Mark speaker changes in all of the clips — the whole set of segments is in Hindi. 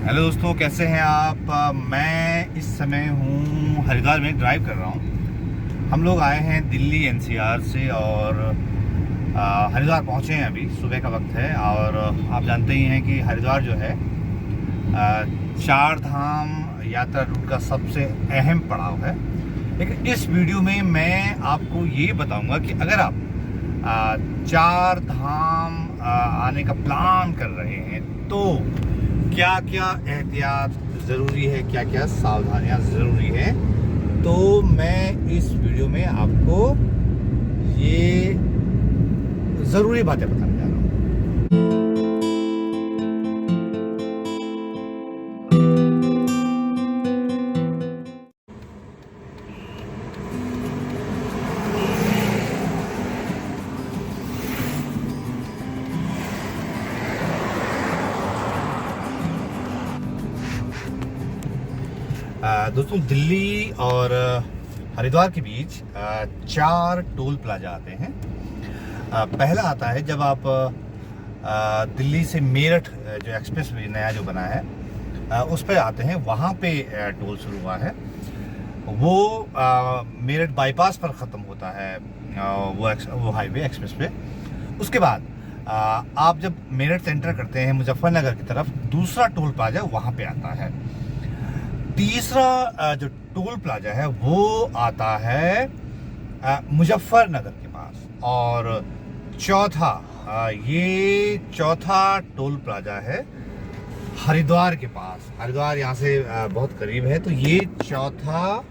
Speaker 1: हेलो दोस्तों, कैसे हैं आप। मैं इस समय हूँ हरिद्वार में, ड्राइव कर रहा हूँ। हम लोग आए हैं दिल्ली एनसीआर से और हरिद्वार पहुँचे हैं। अभी सुबह का वक्त है और आप जानते ही हैं कि हरिद्वार जो है चार धाम यात्रा रूट का सबसे अहम पड़ाव है। लेकिन इस वीडियो में मैं आपको ये बताऊंगा कि अगर आप चार धाम आने का प्लान कर रहे हैं तो क्या क्या एहतियात ज़रूरी है, क्या क्या सावधानियां ज़रूरी हैं। तो मैं इस वीडियो में आपको ये ज़रूरी बातें बताने जा रहा हूँ। दोस्तों, दिल्ली और हरिद्वार के बीच चार टोल प्लाजा आते हैं। पहला आता है जब आप दिल्ली से मेरठ जो एक्सप्रेस वे नया जो बना है उस पर आते हैं, वहाँ पे टोल शुरू हुआ है। वो मेरठ बाईपास पर ख़त्म होता है वो हाईवे एक्सप्रेस वे। उसके बाद आप जब मेरठ से एंटर करते हैं मुजफ्फरनगर की तरफ, दूसरा टोल प्लाजा वहाँ पे आता है। तीसरा जो टोल प्लाजा है वो आता है मुजफ्फरनगर के पास। और चौथा टोल प्लाजा है हरिद्वार के पास। हरिद्वार यहाँ से बहुत करीब है, तो ये चौथा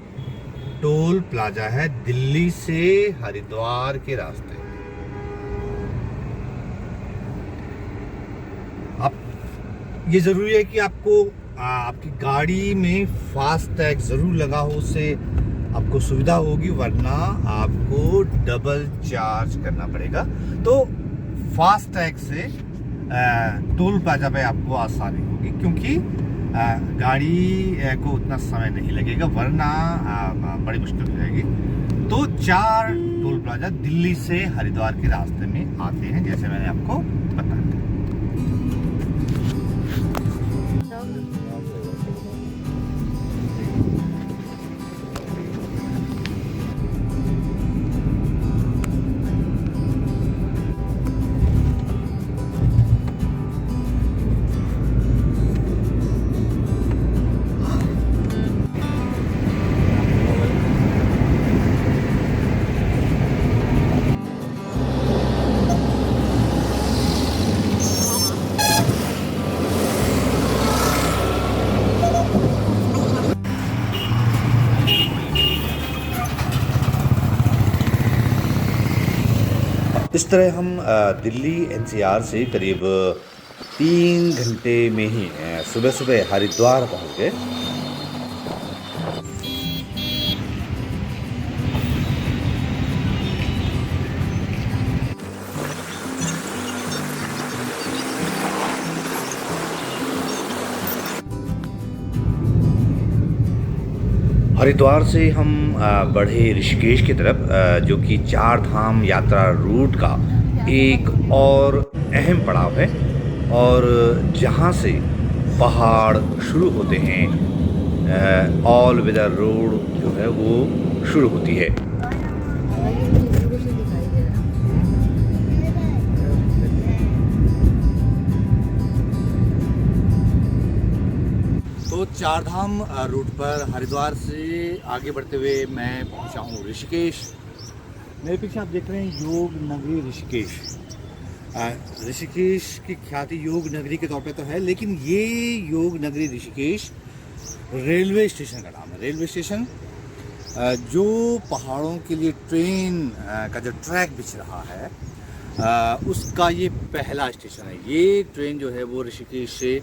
Speaker 1: टोल प्लाजा है दिल्ली से हरिद्वार के रास्ते। अब ये जरूरी है कि आपकी गाड़ी में फास्ट टैग जरूर लगा हो, उससे आपको सुविधा होगी, वरना आपको डबल चार्ज करना पड़ेगा। तो फास्ट टैग से टोल प्लाजा पे आपको आसानी होगी, क्योंकि गाड़ी को उतना समय नहीं लगेगा, वरना बड़ी मुश्किल हो जाएगी। तो चार टोल प्लाजा दिल्ली से हरिद्वार के रास्ते में आते हैं, जैसे मैंने आपको बताया। इस तरह हम दिल्ली एनसीआर से करीब 3 घंटे में ही सुबह सुबह हरिद्वार पहुंच गए। हरिद्वार से हम बढ़े ऋषिकेश की तरफ, जो कि चार धाम यात्रा रूट का एक और अहम पड़ाव है और जहाँ से पहाड़ शुरू होते हैं। ऑल वेदर रोड जो है वो शुरू होती है। तो चारधाम रूट पर हरिद्वार से आगे बढ़ते हुए मैं पहुंचा हूं ऋषिकेश। मेरे पीछे आप देख रहे हैं योग नगरी ऋषिकेश। ऋषिकेश की ख्याति योग नगरी के तौर पे तो है, लेकिन ये योग नगरी ऋषिकेश रेलवे स्टेशन का नाम है। रेलवे स्टेशन जो पहाड़ों के लिए ट्रेन का जो ट्रैक बिछ रहा है उसका ये पहला स्टेशन है। ये ट्रेन जो है वो ऋषिकेश से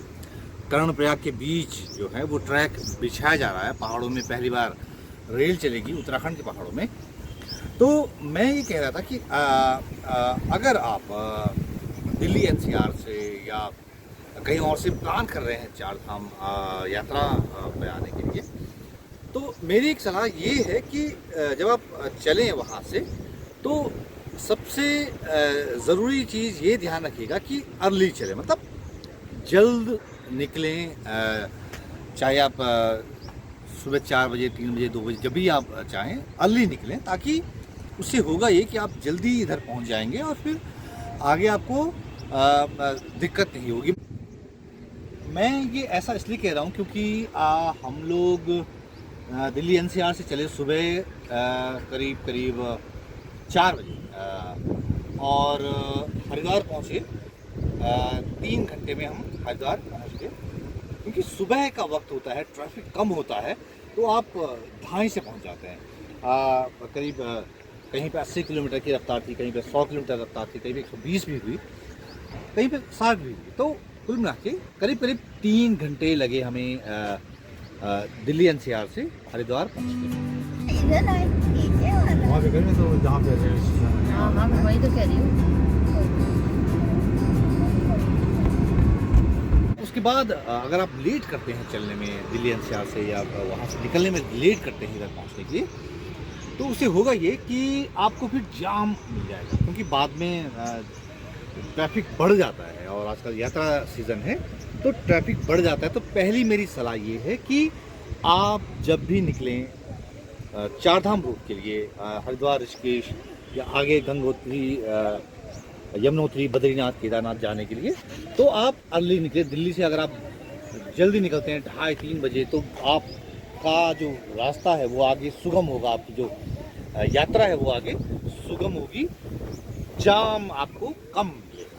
Speaker 1: कर्णप्रयाग के बीच जो है वो ट्रैक बिछाया जा रहा है। पहाड़ों में पहली बार रेल चलेगी, उत्तराखंड के पहाड़ों में। तो मैं ये कह रहा था कि अगर आप दिल्ली एनसीआर से या कहीं और से प्लान कर रहे हैं चार धाम यात्रा पे आने के लिए, तो मेरी एक सलाह ये है कि जब आप चलें वहाँ से, तो सबसे ज़रूरी चीज़ ये ध्यान रखिएगा कि अर्ली चले, मतलब जल्द निकलें, चाहे आप सुबह 4 बजे, 3 बजे, 2 बजे, जब भी आप चाहें अर्ली निकलें, ताकि उससे होगा ये कि आप जल्दी इधर पहुंच जाएंगे और फिर आगे आपको दिक्कत नहीं होगी। मैं ये ऐसा इसलिए कह रहा हूँ क्योंकि हम लोग दिल्ली एनसीआर से चले सुबह करीब करीब 4 बजे और हरिद्वार पहुँचे 3 घंटे में हम हरिद्वार पहुँच गए। क्योंकि सुबह का वक्त होता है, ट्रैफिक कम होता है, तो आप ढाई से पहुँच जाते हैं। करीब कहीं पे 80 किलोमीटर की रफ्तार थी, कहीं पे 100 किलोमीटर रफ्तार थी, कहीं पे 120 भी हुई, कहीं पे 60 भी हुई। तो कुल मिला के करीब करीब 3 घंटे लगे हमें दिल्ली एनसीआर से हरिद्वार पहुँचने।
Speaker 2: इधर आए ये वाला
Speaker 3: वहाँ पे करें तो जहाँ पे रेलवे स्टेशन है।
Speaker 2: हाँ मैं वही तो कह रही हूँ।
Speaker 1: उसके बाद अगर आप लेट करते हैं चलने में दिल्ली एनसीआर से या वहाँ से निकलने में लेट करते हैं इधर पहुँचने के लिए, तो उससे होगा ये कि आपको फिर जाम मिल जाएगा, क्योंकि बाद में ट्रैफिक बढ़ जाता है और आजकल यात्रा सीज़न है तो ट्रैफिक बढ़ जाता है। तो पहली मेरी सलाह ये है कि आप जब भी निकलें चार धाम रूट के लिए, हरिद्वार, ऋषिकेश या आगे गंगोत्री, यमुनोत्री, बद्रीनाथ, केदारनाथ जाने के लिए, तो आप अर्ली निकले। दिल्ली से अगर आप जल्दी निकलते हैं 2:30-3 बजे, तो आपका जो रास्ता है वो आगे सुगम होगा, आपकी जो यात्रा है वो आगे सुगम होगी, जाम आपको कम मिलेगा।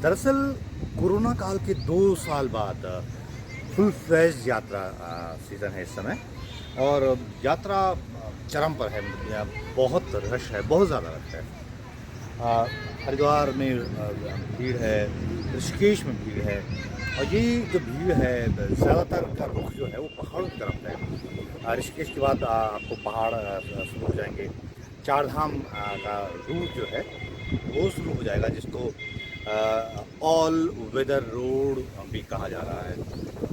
Speaker 1: दरअसल कोरोना काल के 2 साल बाद फुल फ्लेज यात्रा सीज़न है इस समय और यात्रा चरम पर है। बहुत रश है, बहुत ज़्यादा रश है। हरिद्वार में भीड़ है, ऋषिकेश में भीड़ है और ये जो भीड़ है ज़्यादातर का रुख जो है वो पहाड़ों की तरफ है। ऋषिकेश के बाद आपको पहाड़ शुरू हो जाएंगे, चार धाम का रूट जो है वो शुरू हो जाएगा, जिसको ऑल वेदर रोड भी कहा जा रहा है।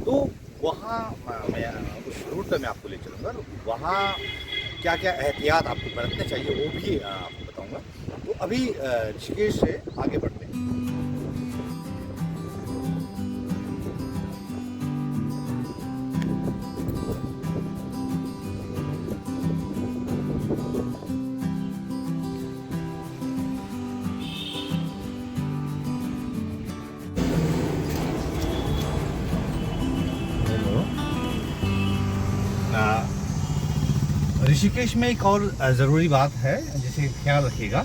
Speaker 1: तो वहाँ मैं उस रूट पर मैं आपको ले चलूँगा, वहाँ क्या क्या एहतियात आपको बरतने चाहिए वो भी आपको बताऊँगा। तो अभी ऋषिकेश से आगे बढ़ते हैं। ऋषिकेश में एक और ज़रूरी बात है जिसे ख्याल रखिएगा।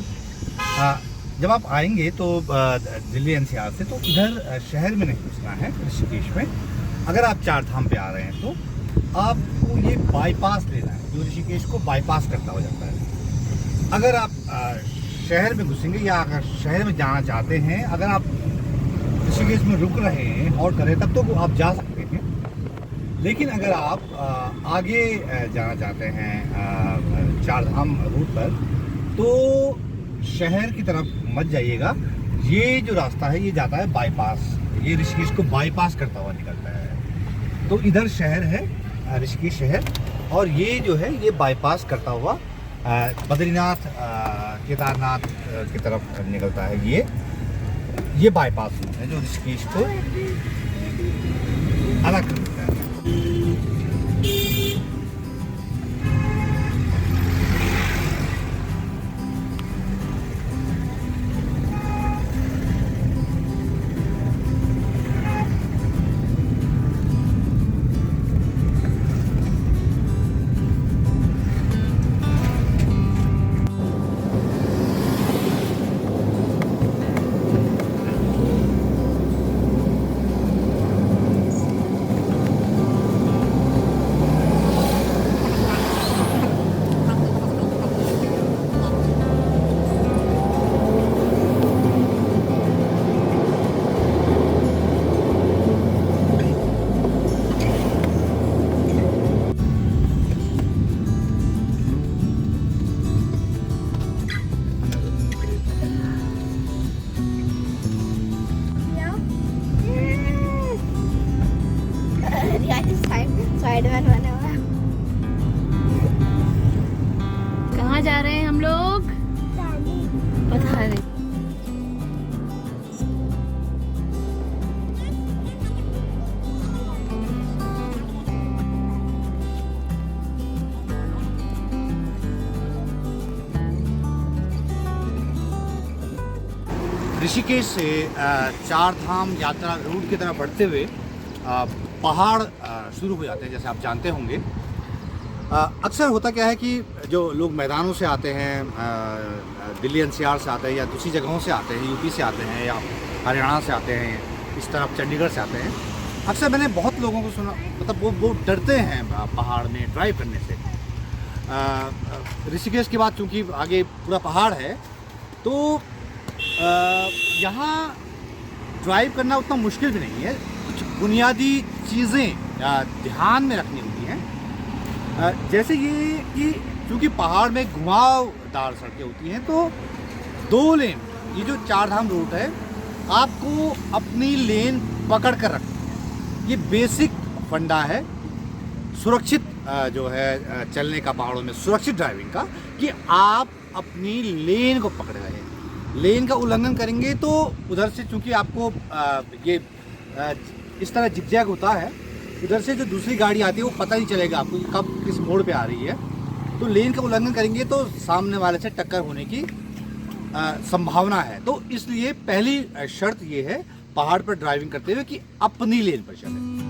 Speaker 1: जब आप आएंगे तो दिल्ली एनसीआर से, तो इधर शहर में नहीं घुसना है ऋषिकेश में। अगर आप चार धाम पे आ रहे हैं तो आपको ये बाईपास लेना है, जो ऋषिकेश को बाईपास करता हो जाता है। अगर आप शहर में घुसेंगे या अगर शहर में जाना चाहते हैं, अगर आप ऋषिकेश में रुक रहे हैं और करें तब तो आप जा सकते हैं। लेकिन अगर आप आगे जाना चाहते हैं चार धाम रूट पर, तो शहर की तरफ मत जाइएगा। ये जो रास्ता है ये जाता है बाईपास, ये ऋषिकेश को बाईपास करता हुआ निकलता है। तो इधर शहर है ऋषिकेश शहर, और ये जो है ये बाईपास करता हुआ बद्रीनाथ, केदारनाथ की तरफ निकलता है। ये बाईपास है जो ऋषिकेश को अलग कर देता है। ऋषिकेश से चार धाम यात्रा रूट की तरफ बढ़ते हुए पहाड़ शुरू हो जाते हैं, जैसे आप जानते होंगे। अक्सर होता क्या है कि जो लोग मैदानों से आते हैं, दिल्ली एनसीआर से आते हैं या दूसरी जगहों से आते हैं, यूपी से आते हैं या हरियाणा से आते हैं, इस तरफ चंडीगढ़ से आते हैं, अक्सर मैंने बहुत लोगों को सुना, मतलब वो डरते हैं पहाड़ में ड्राइव करने से। ऋषिकेश के बाद चूँकि आगे पूरा पहाड़ है, तो यहाँ ड्राइव करना उतना मुश्किल भी नहीं है। कुछ बुनियादी चीज़ें ध्यान में रखनी होती हैं, जैसे ये कि चूँकि पहाड़ में घुमावदार सड़कें होती हैं, तो 2 लेन, ये जो चार धाम रूट है, आपको अपनी लेन पकड़ कर रखनी है। ये बेसिक फंडा है सुरक्षित जो है चलने का, पहाड़ों में सुरक्षित ड्राइविंग का, कि आप अपनी लेन को पकड़ रहे हैं। लेन का उल्लंघन करेंगे तो उधर से, चूंकि आपको ये इस तरह जिगजैग होता है, उधर से जो दूसरी गाड़ी आती है वो पता नहीं चलेगा आपको कि कब किस मोड़ पे आ रही है। तो लेन का उल्लंघन करेंगे तो सामने वाले से टक्कर होने की संभावना है। तो इसलिए पहली शर्त ये है पहाड़ पर ड्राइविंग करते हुए कि अपनी लेन पर चलें।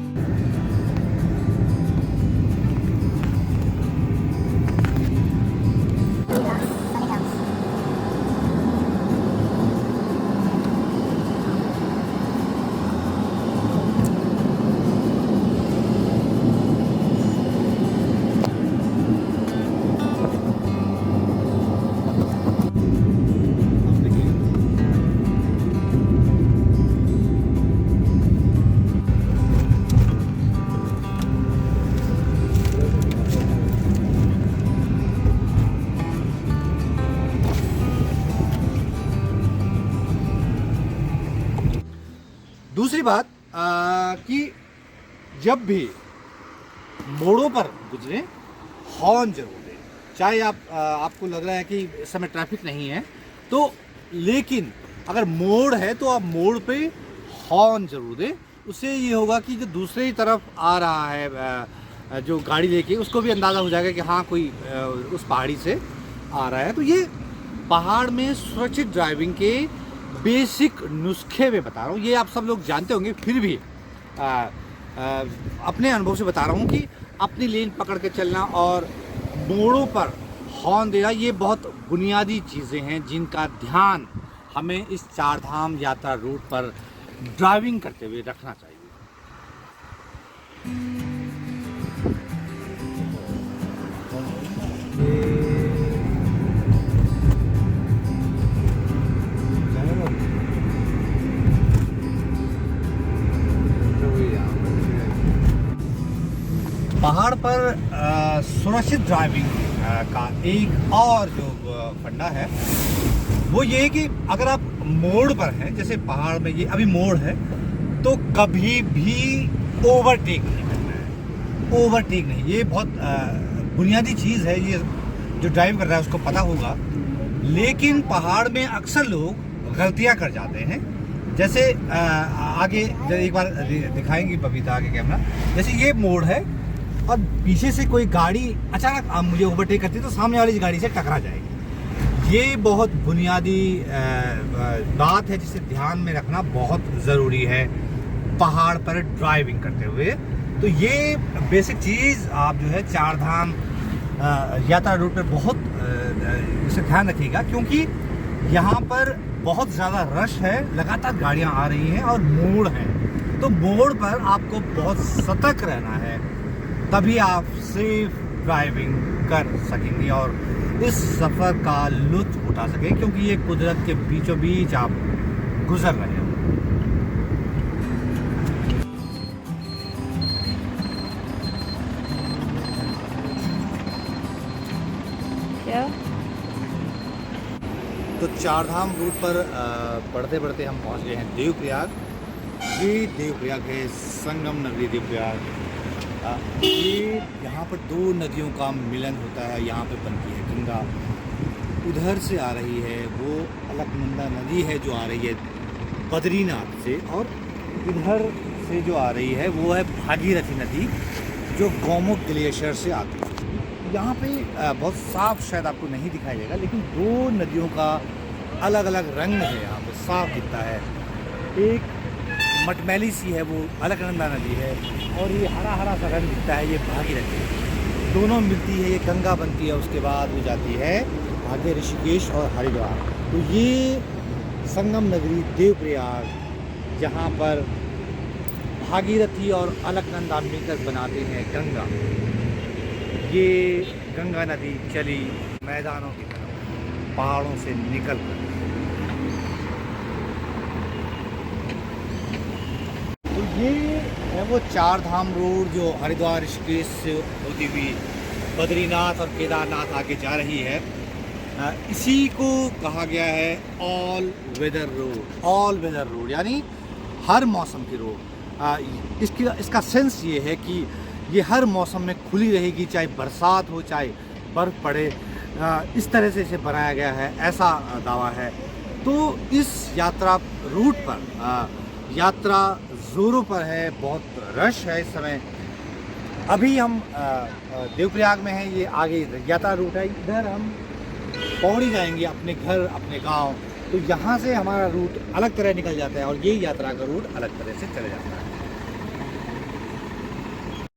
Speaker 1: दूसरी बात कि जब भी मोड़ों पर गुजरे हॉर्न जरूर दें। चाहे आपको लग रहा है कि इस समय ट्रैफिक नहीं है, तो लेकिन अगर मोड़ है तो आप मोड़ पे हॉर्न जरूर दें। उससे ये होगा कि जो दूसरी तरफ आ रहा है जो गाड़ी लेके, उसको भी अंदाज़ा हो जाएगा कि हाँ कोई उस पहाड़ी से आ रहा है। तो ये पहाड़ में सुरक्षित ड्राइविंग के बेसिक नुस्खे में बता रहा हूँ। ये आप सब लोग जानते होंगे, फिर भी अपने अनुभव से बता रहा हूँ कि अपनी लेन पकड़ के चलना और मोड़ों पर हॉर्न देना, ये बहुत बुनियादी चीज़ें हैं जिनका ध्यान हमें इस चार धाम यात्रा रूट पर ड्राइविंग करते हुए रखना चाहिए। पहाड़ पर सुरक्षित ड्राइविंग का एक और जो फंडा है वो ये है कि अगर आप मोड़ पर हैं, जैसे पहाड़ में ये अभी मोड़ है, तो कभी भी ओवरटेक नहीं करना है। ओवरटेक नहीं, ये बहुत बुनियादी चीज़ है, ये जो ड्राइव कर रहा है उसको पता होगा। लेकिन पहाड़ में अक्सर लोग गलतियां कर जाते हैं। जैसे आगे एक बार दिखाएंगी बबीता आगे कैमरा, जैसे ये मोड़ है और पीछे से कोई गाड़ी अचानक मुझे ओवरटेक करती है तो सामने वाली गाड़ी से टकरा जाएगी। ये बहुत बुनियादी बात है जिसे ध्यान में रखना बहुत ज़रूरी है पहाड़ पर ड्राइविंग करते हुए। तो ये बेसिक चीज़ आप जो है चार धाम यात्रा रूट पर बहुत इसे ध्यान रखिएगा, क्योंकि यहाँ पर बहुत ज़्यादा रश है, लगातार गाड़ियाँ आ रही हैं और मोड़ हैं। तो मोड़ पर आपको बहुत सतर्क रहना है, तभी आप सेफ ड्राइविंग कर सकेंगे और इस सफ़र का लुत्फ़ उठा सकें, क्योंकि ये कुदरत के बीचों बीच आप गुजर रहे हैं।
Speaker 2: क्या?
Speaker 1: तो चारधाम रूट पर बढ़ते बढ़ते हम पहुंच गए हैं देवप्रयाग। ये देवप्रयाग है संगम नगरी देवप्रयाग। ये यहाँ पर दो नदियों का मिलन होता है, यहाँ पे बनती है गंगा। उधर से आ रही है वो अलकनंदा नदी है जो आ रही है बद्रीनाथ से, और इधर से जो आ रही है वो है भागीरथी नदी जो गौमुख ग्लेशियर से आती है। यहाँ पे बहुत साफ शायद आपको नहीं दिखाई देगा, लेकिन दो नदियों का अलग अलग रंग है यहाँ पे, साफ दिखता है। एक मटमैली सी है वो अलकनंदा नदी है, और ये हरा हरा सा रंग दिखता है, ये भागीरथी। दोनों मिलती है, ये गंगा बनती है, उसके बाद वो जाती है आगे ऋषिकेश और हरिद्वार। तो ये संगम नगरी देवप्रयाग, जहाँ पर भागीरथी और अलकनंदा मिलकर बनाते हैं गंगा। ये गंगा नदी चली मैदानों की तरफ पहाड़ों से निकल कर। तो ये है वो चार धाम रोड जो हरिद्वार ऋषिकेश से होती हुई बद्रीनाथ और केदारनाथ आगे जा रही है। इसी को कहा गया है all weather road. All weather road यानी हर मौसम की रोड। इसका सेंस ये है कि ये हर मौसम में खुली रहेगी, चाहे बरसात हो चाहे बर्फ़ पड़े। इस तरह से इसे बनाया गया है, ऐसा दावा है। तो इस यात्रा रूट पर यात्रा ज़ोरों पर है, बहुत रश है इस समय। अभी हम देवप्रयाग में हैं, ये आगे यात्रा रूट है। इधर हम पौड़ी जाएंगे अपने घर, अपने गांव। तो यहाँ से हमारा रूट अलग तरह निकल जाता है और ये यात्रा का रूट अलग तरह से चले जाता है।